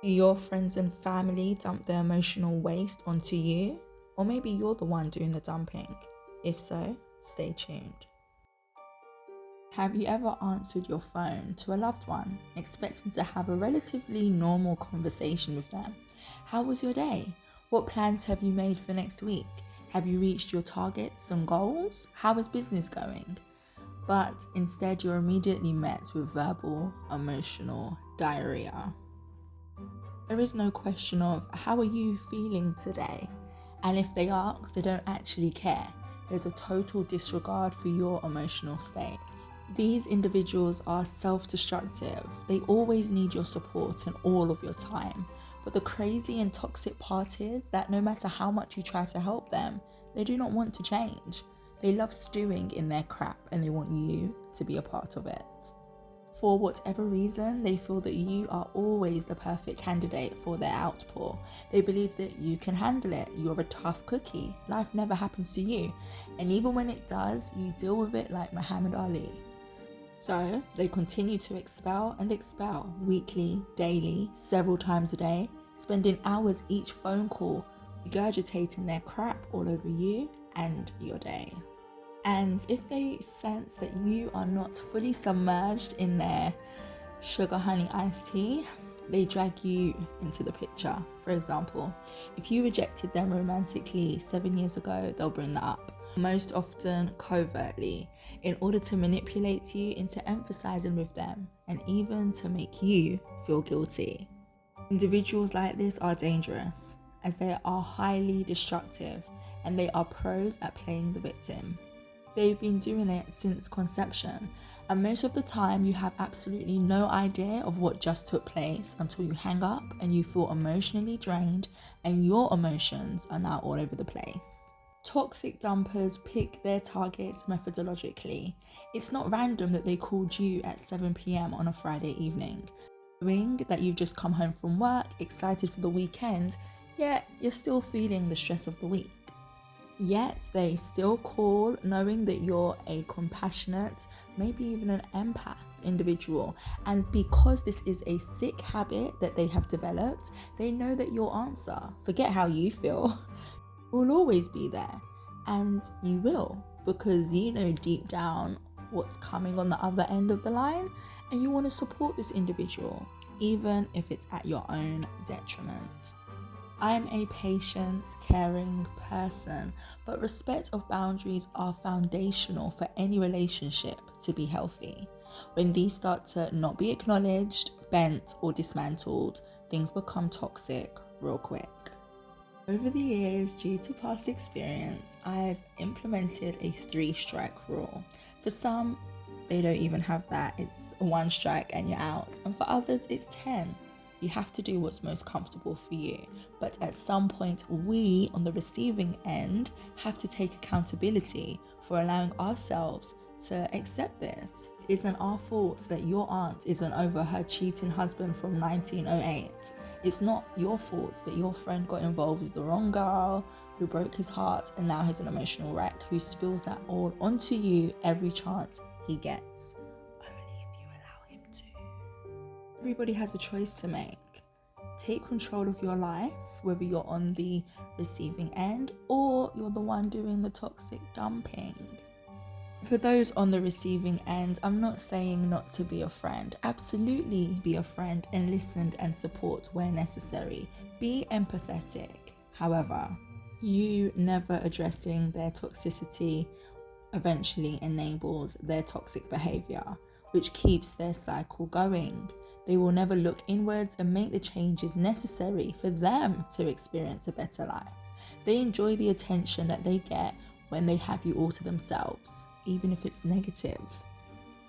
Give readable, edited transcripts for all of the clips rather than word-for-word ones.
Do your friends and family dump their emotional waste onto you? Or maybe you're the one doing the dumping? If so, stay tuned. Have you ever answered your phone to a loved one, expecting to have a relatively normal conversation with them? How was your day? What plans have you made for next week? Have you reached your targets and goals? How is business going? But instead, you're immediately met with verbal, emotional diarrhea. There is no question of how are you feeling today? And if they ask, they don't actually care. There's a total disregard for your emotional state. These individuals are self-destructive. They always need your support and all of your time. But the crazy and toxic part is that no matter how much you try to help them, they do not want to change. They love stewing in their crap and they want you to be a part of it. For whatever reason, they feel that you are always the perfect candidate for their outpour. They believe that you can handle it. You're a tough cookie. Life never happens to you. And even when it does, you deal with it like Muhammad Ali. So they continue to expel and expel weekly, daily, several times a day, spending hours each phone call, regurgitating their crap all over you and your day. And if they sense that you are not fully submerged in their sugar honey iced tea, they drag you into the picture. For example, if you rejected them romantically 7 years ago, they'll bring that up, most often covertly, in order to manipulate you into emphasizing with them and even to make you feel guilty. Individuals like this are dangerous as they are highly destructive and they are pros at playing the victim. They've been doing it since conception, and most of the time you have absolutely no idea of what just took place until you hang up and you feel emotionally drained and your emotions are now all over the place. Toxic dumpers pick their targets methodologically. It's not random that they called you at 7 p.m. on a Friday evening, knowing that you've just come home from work, excited for the weekend, yet you're still feeling the stress of the week. Yet they still call, knowing that you're a compassionate, maybe even an empath individual. And because this is a sick habit that they have developed, they know that your answer, forget how you feel, will always be there. And you will, because you know deep down what's coming on the other end of the line, and you want to support this individual, even if it's at your own detriment. I'm a patient, caring person, but respect of boundaries are foundational for any relationship to be healthy. When these start to not be acknowledged, bent, or dismantled, things become toxic real quick. Over the years, due to past experience, I've implemented a 3-strike rule. For some, they don't even have that. It's 1 strike and you're out. And for others, it's 10. You have to do what's most comfortable for you. But at some point, we on the receiving end have to take accountability for allowing ourselves to accept this. It isn't our fault that your aunt isn't over her cheating husband from 1908. It's not your fault that your friend got involved with the wrong girl who broke his heart and now he's an emotional wreck who spills that all onto you every chance he gets. Everybody has a choice to make. Take control of your life, whether you're on the receiving end or you're the one doing the toxic dumping. For those on the receiving end, I'm not saying not to be a friend. Absolutely be a friend and listen and support where necessary. Be empathetic. However, you never addressing their toxicity eventually enables their toxic behavior, which keeps their cycle going. They will never look inwards and make the changes necessary for them to experience a better life. They enjoy the attention that they get when they have you all to themselves, even if it's negative,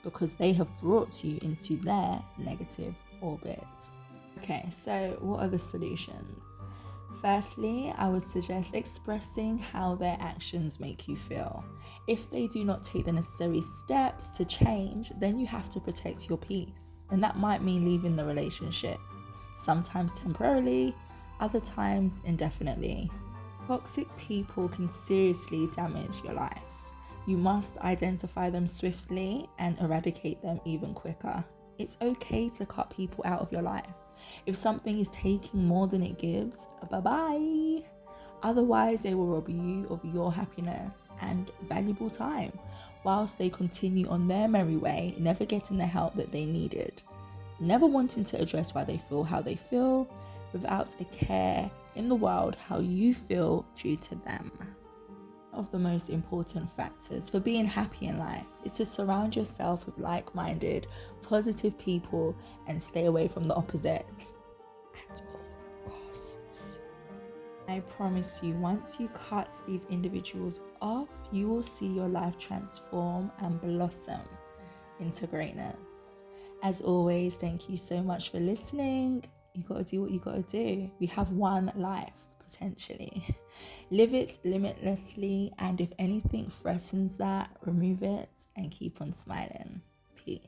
because they have brought you into their negative orbit. Okay, so what are the solutions? Firstly, I would suggest expressing how their actions make you feel. If they do not take the necessary steps to change, then you have to protect your peace. And that might mean leaving the relationship, sometimes temporarily, other times indefinitely. Toxic people can seriously damage your life. You must identify them swiftly and eradicate them even quicker. It's okay to cut people out of your life. If something is taking more than it gives, bye-bye. Otherwise, they will rob you of your happiness and valuable time whilst they continue on their merry way, never getting the help that they needed, never wanting to address why they feel how they feel, without a care in the world how you feel due to them. One of the most important factors for being happy in life is to surround yourself with like-minded, positive people and stay away from the opposite at all costs. I promise you, once you cut these individuals off, you will see your life transform and blossom into greatness. As always, thank you so much for listening. You gotta do what you gotta do. We have one life, potentially. Live it limitlessly, and if anything threatens that, remove it and keep on smiling. Peace.